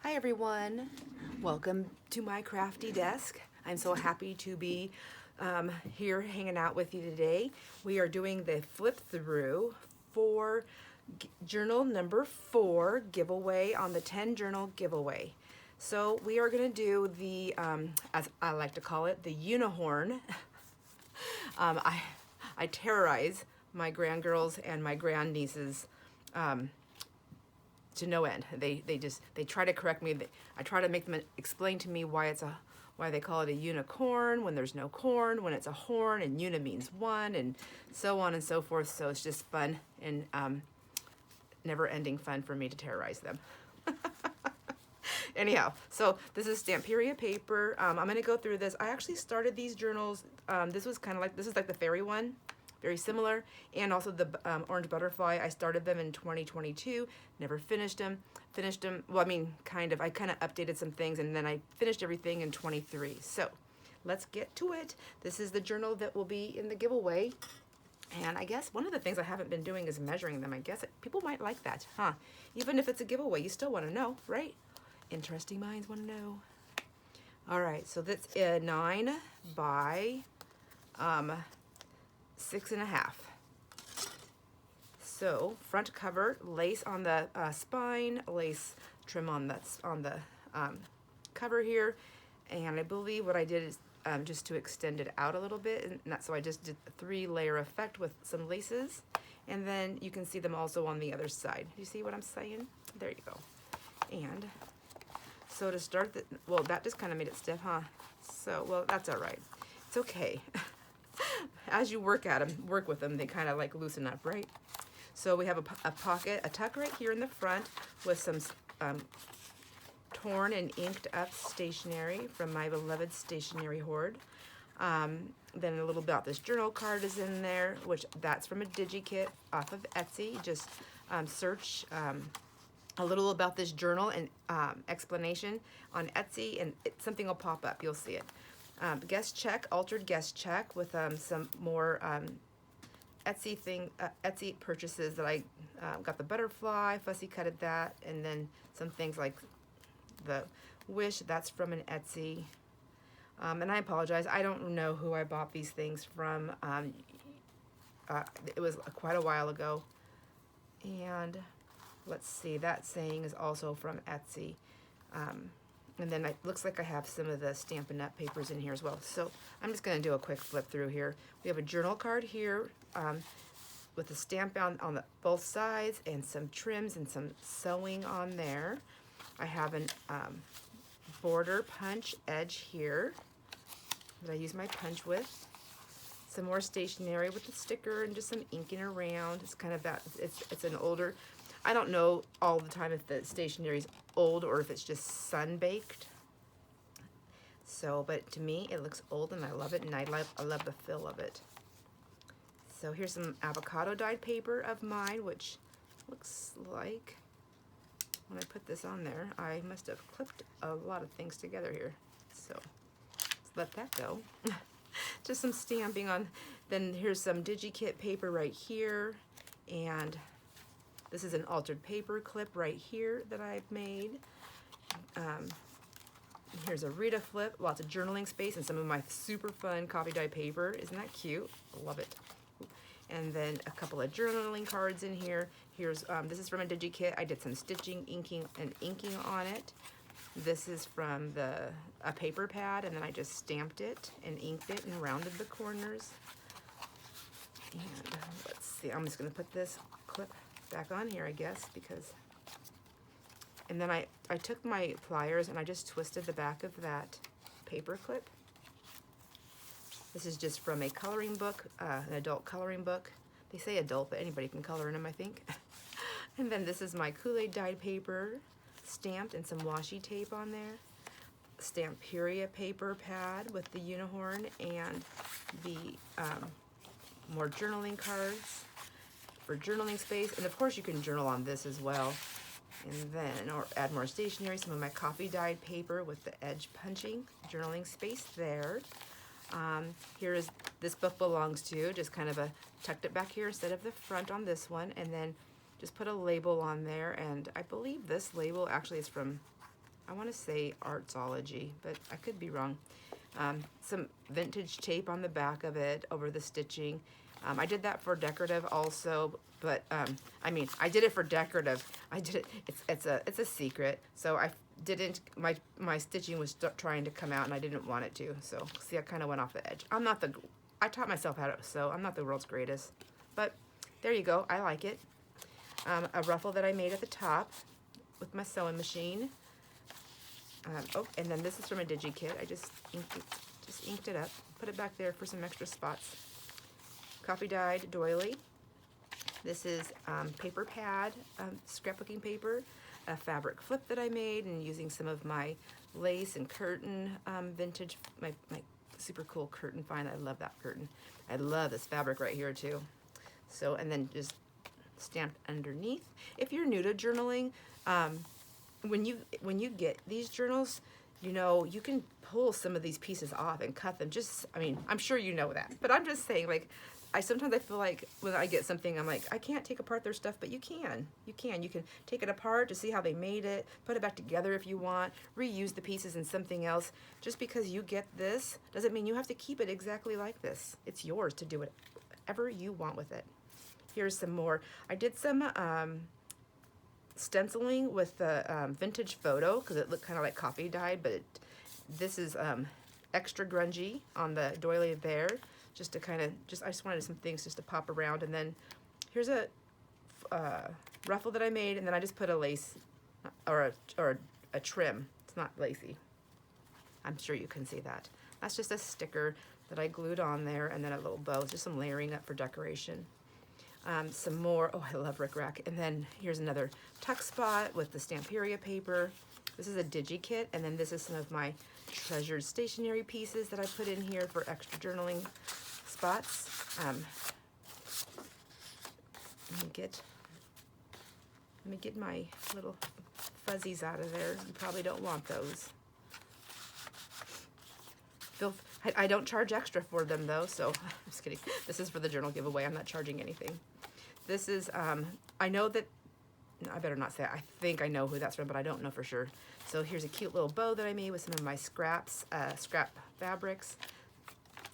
Hi everyone, welcome to my crafty desk. I'm so happy to be here hanging out with you today. We are doing the flip through for journal number 4 giveaway on the 10 journal giveaway. So we are going to do the, as I like to call it, the unicorn. I terrorize my grandgirls and my grandnieces to no end. They try to correct me. I try to make them explain to me why they call it a unicorn when there's no corn, when it's a horn and uni means one, and so on and so forth. So it's just fun and never-ending fun for me to terrorize them. Anyhow, so this is Stamperia paper. I'm gonna go through this. I actually started these journals. This is like the fairy one, very similar, and also the orange butterfly. I started them in 2022, never finished them. Well, I mean, I kind of updated some things, and then I finished everything in 23. So let's get to it. This is the journal that will be in the giveaway. And I guess one of the things I haven't been doing is measuring them. I guess people might like that, huh? Even if it's a giveaway, you still want to know, right? Interesting minds want to know. All right, so that's 9 by 6.5. So front cover, lace on the spine, lace trim on the cover here, and I believe what I did is just to extend it out a little bit, and that's so I just did a 3-layer effect with some laces, and then you can see them also on the other side. You see what I'm saying? There you go. And so to start, well, that just kind of made it stiff, huh? So, well, that's all right. It's okay. As you work with them, they kind of like loosen up, right? So we have a pocket, a tuck right here in the front with some torn and inked up stationery from my beloved stationery hoard. Then a little about this journal card is in there, which that's from a DigiKit off of Etsy. Just search a little about this journal and explanation on Etsy, and something will pop up. You'll see it. Guest check, altered guest check with some more Etsy purchases that I got the butterfly, fussy cutted that, and then some things like the wish, that's from an Etsy. And I apologize, I don't know who I bought these things from. It was quite a while ago. And let's see, that saying is also from Etsy. And then it looks like I have some of the Stampin' Up! Papers in here as well. So I'm just going to do a quick flip through here. We have a journal card here with a stamp on both sides and some trims and some sewing on there. I have an border punch edge here that I use my punch with. Some more stationery with the sticker and just some inking around. It's kind of that, it's an older, I don't know all the time if the stationery is old or if it's just sun-baked. So, but to me, it looks old and I love it, and I love the feel of it. So here's some avocado dyed paper of mine, which looks like, when I put this on there, I must have clipped a lot of things together here. So let's let that go. Just some stamping on. Then here's some DigiKit paper right here, and this is an altered paper clip right here that I've made. Here's a Rita flip, lots of journaling space, and some of my super fun coffee dye paper. Isn't that cute? I love it. And then a couple of journaling cards in here. Here's this is from a DigiKit. I did some stitching, inking on it. This is from a paper pad, and then I just stamped it and inked it and rounded the corners. And let's see, I'm just gonna put this clip back on here, I guess, because, and then I took my pliers and I just twisted the back of that paper clip. This is just from a coloring book, an adult coloring book. They say adult, but anybody can color in them, I think. And then this is my Kool-Aid dyed paper, stamped, and some washi tape on there. Stamperia paper pad with the unicorn and the more journaling cards for journaling space. And of course you can journal on this as well. And then, or add more stationery, some of my coffee dyed paper with the edge punching, journaling space there. Here is, this book belongs to, just kind of tucked it back here instead of the front on this one, and then just put a label on there, and I believe this label actually is from I want to say Artsology, but I could be wrong. Some vintage tape on the back of it over the stitching. I did that for decorative also, but I mean, I did it for decorative. I did it. It's a secret. So I didn't. My stitching was trying to come out, and I didn't want it to. So see, I kind of went off the edge. I taught myself how to sew. I'm not the world's greatest, but there you go. I like it. A ruffle that I made at the top with my sewing machine. Oh, and then this is from a DigiKit. I just inked it up. Put it back there for some extra spots. Coffee dyed doily. This is paper pad, scrapbooking paper, a fabric flip that I made, and using some of my lace and curtain vintage, my super cool curtain find. I love that curtain. I love this fabric right here too. So, and then just stamped underneath. If you're new to journaling, when you get these journals, you know, you can pull some of these pieces off and cut them. Just, I mean, I'm sure you know that, but I'm just saying, like, sometimes I feel like when I get something, I'm like, I can't take apart their stuff, but you can. You can take it apart to see how they made it, put it back together if you want, reuse the pieces in something else. Just because you get this doesn't mean you have to keep it exactly like this. It's yours to do whatever you want with it. Here's some more. I did some stenciling with the vintage photo because it looked kind of like coffee dyed, but this is extra grungy on the doily there. Just to kind of, I just wanted some things just to pop around. And then here's a ruffle that I made, and then I just put a lace or a trim. It's not lacy. I'm sure you can see that. That's just a sticker that I glued on there, and then a little bow, just some layering up for decoration. Some more, oh, I love rickrack. And then here's another tuck spot with the Stamperia paper. This is a DigiKit, and then this is some of my treasured stationery pieces that I put in here for extra journaling spots. Let me get my little fuzzies out of there. You probably don't want those. I don't charge extra for them though, so I'm just kidding. This is for the journal giveaway. I'm not charging anything. This is, I know that, I better not say it. I think I know who that's from, but I don't know for sure. So here's a cute little bow that I made with some of my scrap fabrics,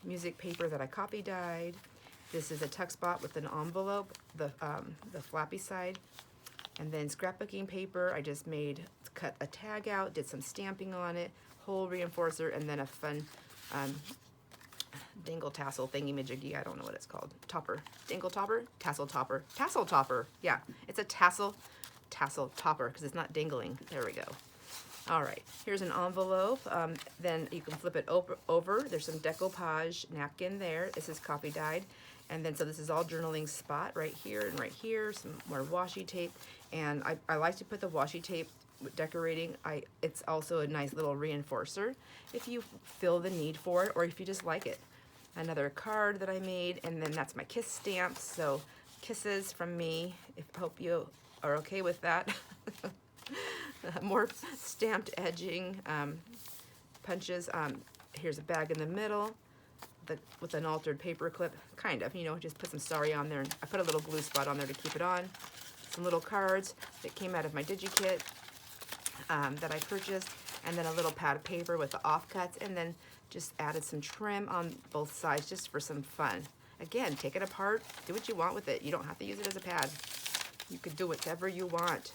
music paper that I copy dyed. This is a tuck spot with an envelope, the flappy side, and then scrapbooking paper. I just cut a tag out, did some stamping on it, hole reinforcer, and then a fun dangle tassel thingy-majiggy. I don't know what it's called. Topper. Dangle topper? Tassel topper. Tassel topper. Yeah, it's a tassel topper because it's not dangling. There we go. All right, here's an envelope. Then you can flip it over. There's some decoupage napkin there. This is coffee dyed. And then, so this is all journaling spot right here and right here. Some more washi tape. And I like to put the washi tape with decorating. It's also a nice little reinforcer if you feel the need for it or if you just like it. Another card that I made, and then that's my kiss stamp. So kisses from me. Hope you are okay with that. More stamped edging, punches. Here's a bag in the middle with an altered paper clip, kind of, you know, just put some sorry on there. And I put a little glue spot on there to keep it on. Some little cards that came out of my DigiKit that I purchased, and then a little pad of paper with the offcuts, and then just added some trim on both sides just for some fun. Again, take it apart, do what you want with it. You don't have to use it as a pad. You could do whatever you want.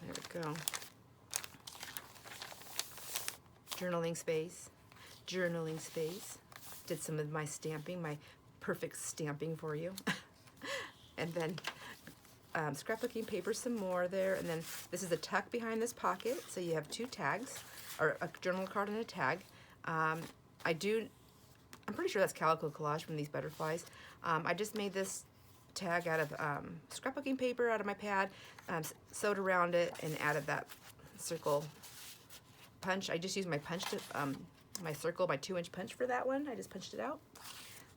There we go. Journaling space. Journaling space. Did some of my stamping, my perfect stamping for you. And then scrapbooking paper some more there. And then this is a tuck behind this pocket. So you have two tags, or a journal card and a tag. I'm pretty sure that's calico collage from these butterflies. I just made this tag out of scrapbooking paper out of my pad, sewed around it, and added that circle punch. I just used my punch to my 2-inch punch for that one. I just punched it out.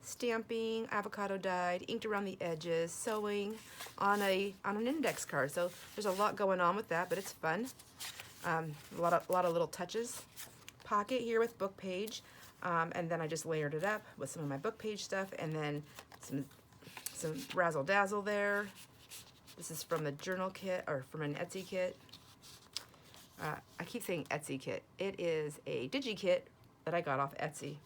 Stamping, avocado dyed, inked around the edges, sewing on an index card. So there's a lot going on with that, but it's fun. A lot of little touches. Pocket here with book page, and then I just layered it up with some of my book page stuff, and then some razzle dazzle there. This is from the journal kit, or from an Etsy kit. I keep saying Etsy kit. It is a digi kit that I got off Etsy.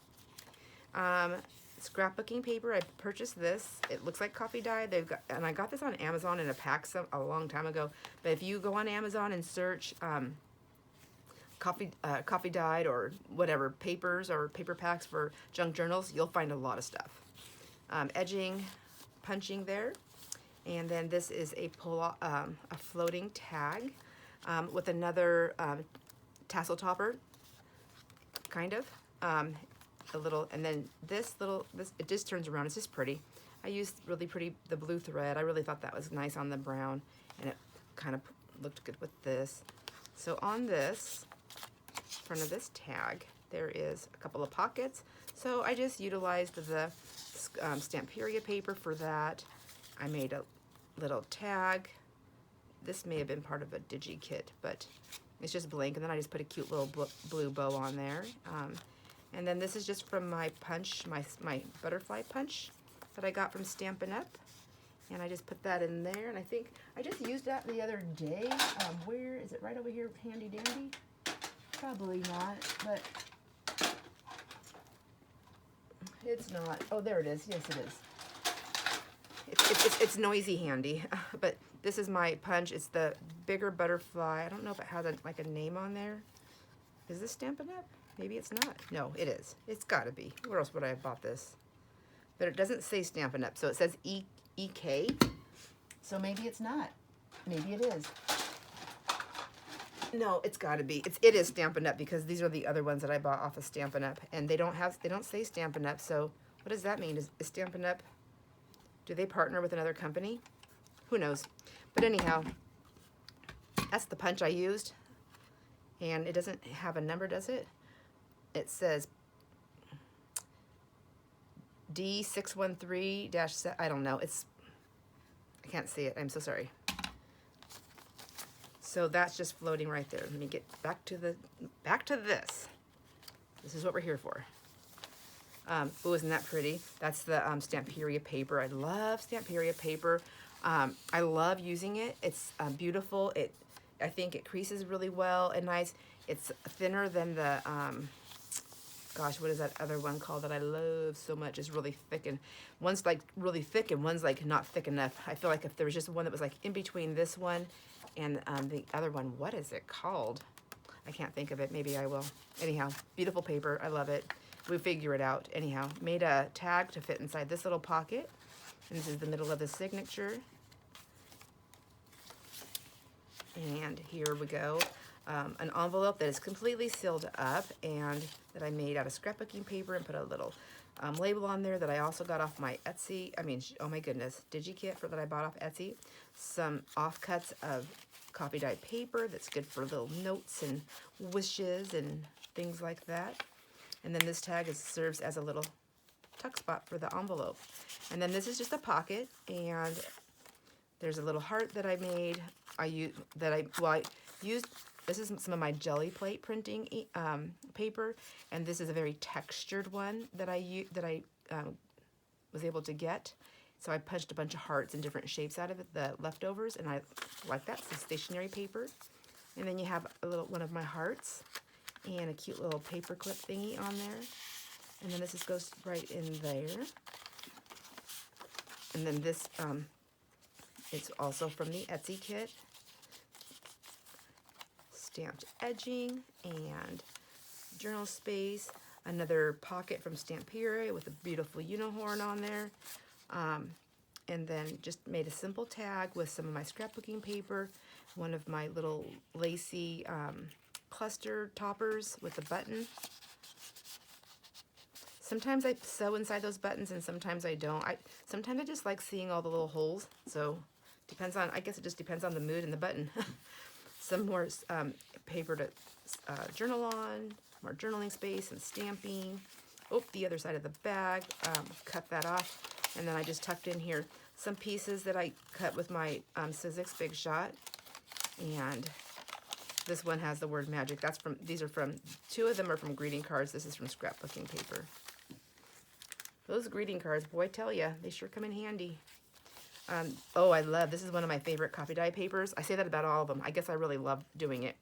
Scrapbooking paper. I purchased this. It looks like coffee dye. And I got this on Amazon in a pack a long time ago. But if you go on Amazon and search coffee dyed or whatever papers or paper packs for junk journals, you'll find a lot of stuff. Edging, punching there, and then this is a floating tag with another tassel topper, kind of. A little, and then this it just turns around. It's just pretty. I used really pretty the blue thread. I really thought that was nice on the brown, and it kind of looked good with this. So on this, front of this tag, there is a couple of pockets. So I just utilized the Stamperia paper for that. I made a little tag. This may have been part of a digi kit, but it's just blank, and then I just put a cute little blue bow on there. And then this is just from my punch, my butterfly punch that I got from Stampin' Up. And I just put that in there, and I think I just used that the other day. Where is it? Right over here, handy dandy? Probably not, but it's not. Oh, there it is. Yes, it is. It's noisy handy, but this is my punch. It's the bigger butterfly. I don't know if it has like a name on there. Is this Stampin' Up? Maybe it's not. No, it is. It's got to be. Where else would I have bought this? But it doesn't say Stampin' Up, so it says EK. So maybe it's not. Maybe it is. No, it's got to be. It is Stampin' Up, because these are the other ones that I bought off of Stampin' Up, and they don't say Stampin' Up. So what does that mean? Is Stampin' Up? Do they partner with another company? Who knows? But anyhow, that's the punch I used, and it doesn't have a number, does it? It says D613-7. I don't know. I can't see it. I'm so sorry. So that's just floating right there. Let me get back to this. This is what we're here for. Oh, isn't that pretty? That's the Stamperia paper. I love Stamperia paper. I love using it. It's beautiful. I think it creases really well and nice. It's thinner than the gosh, what is that other one called that I love so much? It's really thick, and one's like really thick and one's like not thick enough. I feel like if there was just one that was like in between this one and the other one, what is it called? I can't think of it. Maybe I will. Anyhow, beautiful paper. I love it. We figure it out. Anyhow, made a tag to fit inside this little pocket. And this is the middle of the signature. And here we go. An envelope that is completely sealed up and that I made out of scrapbooking paper and put a little label on there that I also got off my Etsy. Oh my goodness, DigiKit that I bought off Etsy. Some offcuts of coffee dyed paper that's good for little notes and wishes and things like that. And then this tag serves as a little tuck spot for the envelope. And then this is just a pocket, and there's a little heart that I made. I used. This is some of my jelly plate printing paper, and this is a very textured one that I was able to get. So I punched a bunch of hearts in different shapes out of it, the leftovers, and I like that. Some stationery paper. And then you have one of my hearts and a cute little paper clip thingy on there. And then this just goes right in there. And then this is also from the Etsy kit. Stamped edging and journal space. Another pocket from Stamperia with a beautiful unicorn on there. And then just made a simple tag with some of my scrapbooking paper, one of my little lacy cluster toppers with a button. Sometimes I sew inside those buttons and sometimes I don't. Sometimes I just like seeing all the little holes. So I guess it just depends on the mood and the button. Some more paper to journal on, more journaling space and stamping. Oh, the other side of the bag, cut that off. And then I just tucked in here some pieces that I cut with my Sizzix Big Shot. And this one has the word magic. Two of them are from greeting cards. This is from scrapbooking paper. Those greeting cards, boy, I tell ya, they sure come in handy. Oh, I love, this is one of my favorite coffee dye papers. I say that about all of them. I guess I really love doing it.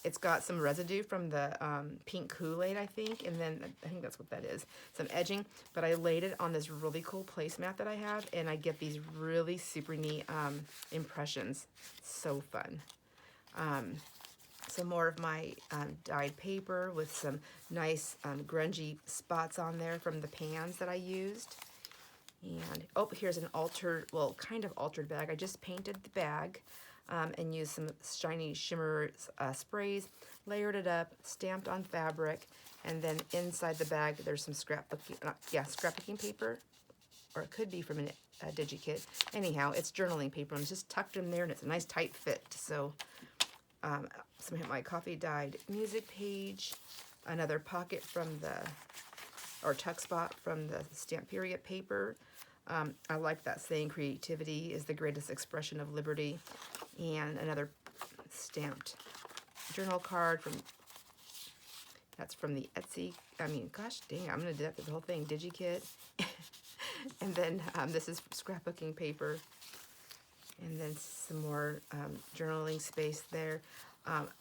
It's got some residue from the pink Kool-Aid, I think, and then I think that's what that is, some edging, but I laid it on this really cool placemat that I have, and I get these really super neat impressions. So fun. Some more of my dyed paper with some nice grungy spots on there from the pans that I used. And, oh, here's an altered, well, kind of altered bag. I just painted the bag and used some shiny shimmer sprays, layered it up, stamped on fabric, and then inside the bag there's some scrapbooking paper, or it could be from a DigiKit. Anyhow, it's journaling paper, and it's just tucked in there, and it's a nice tight fit. So, some of my coffee dyed music page, another pocket from or tuck spot from the stamp period paper. I like that saying, creativity is the greatest expression of liberty. And another stamped journal card that's from the Etsy, gosh dang, I'm going to do that for the whole thing, DigiKit. And then this is scrapbooking paper. And then some more journaling space there.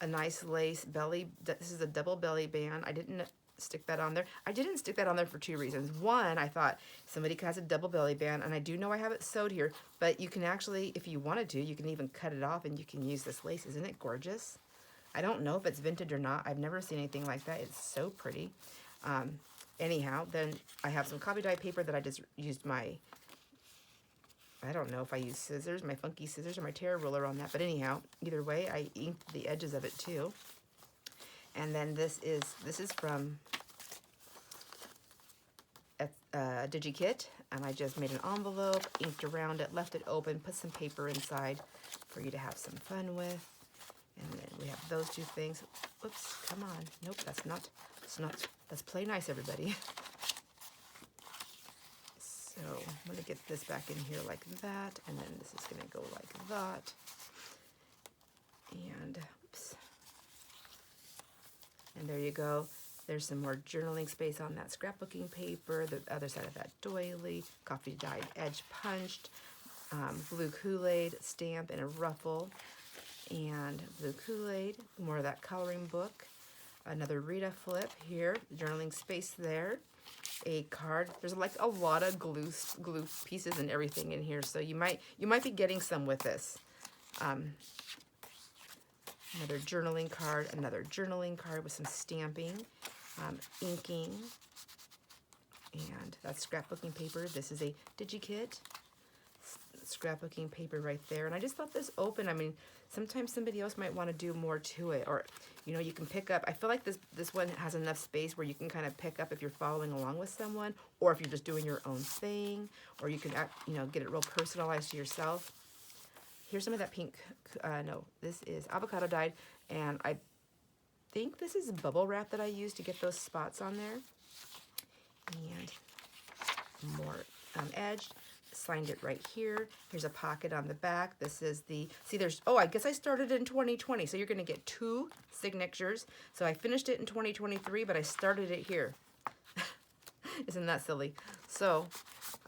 A nice lace belly, this is a double belly band. I didn't stick that on there. I didn't stick that on there for two reasons. One, I thought somebody has a double belly band, and I do know I have it sewed here, but you can actually, if you wanted to, you can even cut it off and you can use this lace. Isn't it gorgeous? I don't know if it's vintage or not. I've never seen anything like that. It's so pretty. Anyhow, then I have some coffee dye paper that I just used I don't know if I used scissors, my funky scissors or my tear ruler on that, but anyhow, either way, I inked the edges of it too. And then this is from DigiKit, and I just made an envelope, inked around it, left it open, put some paper inside for you to have some fun with. And then we have those two things. Oops, come on. Nope, let's play nice, everybody. So I'm going to get this back in here like that, and then this is going to go like that. And, oops. And there you go. There's some more journaling space on that scrapbooking paper, the other side of that doily, coffee dyed edge punched, blue Kool-Aid stamp and a ruffle, and blue Kool-Aid, more of that coloring book, another Rita flip here, journaling space there, a card. There's like a lot of glue pieces and everything in here, so you might be getting some with this. Another journaling card with some stamping, inking, and that's scrapbooking paper. This is a DigiKit scrapbooking paper right there. And I just thought this open, sometimes somebody else might want to do more to it, or, you can pick up. I feel like this one has enough space where you can kind of pick up if you're following along with someone, or if you're just doing your own thing, or you can, get it real personalized to yourself. Here's some of that pink, no, this is avocado dyed, and I think this is bubble wrap that I used to get those spots on there. And more edged, signed it right here. Here's a pocket on the back. This is I guess I started in 2020, so you're gonna get 2 signatures. So I finished it in 2023, but I started it here. Isn't that silly? So,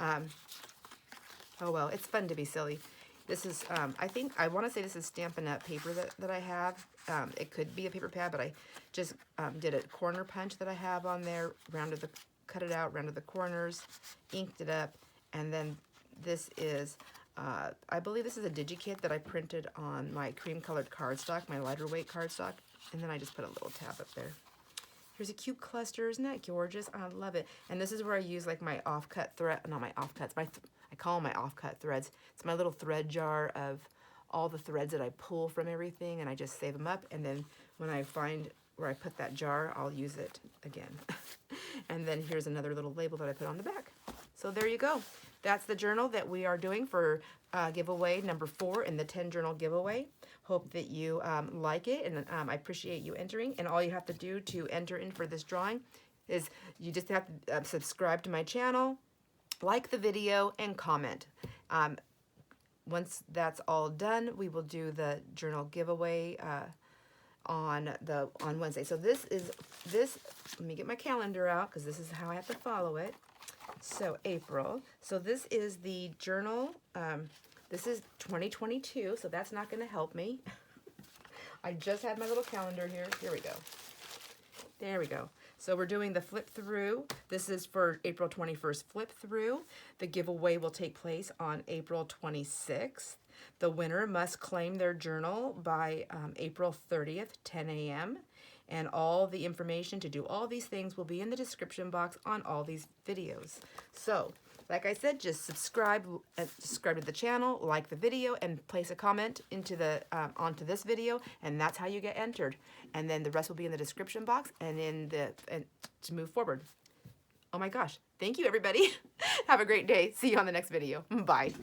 oh well, it's fun to be silly. This is, I want to say this is Stampin' Up! Paper that I have. It could be a paper pad, but I just did a corner punch that I have on there, cut it out, rounded the corners, inked it up, and then this is, I believe this is a DigiKit that I printed on my cream-colored cardstock, my lighter weight cardstock, and then I just put a little tab up there. Here's a cute cluster. Isn't that gorgeous? I love it. And this is where I use like my offcut thread, not my offcuts, I call them my offcut threads. It's my little thread jar of all the threads that I pull from everything, and I just save them up, and then when I find where I put that jar, I'll use it again. And then here's another little label that I put on the back. So there you go. That's the journal that we are doing for giveaway number 4 in the 10 journal giveaway. Hope that you like it, and I appreciate you entering. And all you have to do to enter in for this drawing is you just have to subscribe to my channel, like the video, and comment. Once that's all done, we will do the journal giveaway on Wednesday. So this, let me get my calendar out because this is how I have to follow it. So April. So this is the journal This is 2022, so that's not going to help me. I just had my little calendar here. Here we go. There we go. So we're doing the flip through. This is for April 21st flip through. The giveaway will take place on April 26th. The winner must claim their journal by April 30th, 10 a.m. And all the information to do all these things will be in the description box on all these videos. So, like I said, just subscribe to the channel, like the video, and place a comment into the onto this video, and that's how you get entered. And then the rest will be in the description box and to move forward. Oh my gosh! Thank you, everybody. Have a great day. See you on the next video. Bye.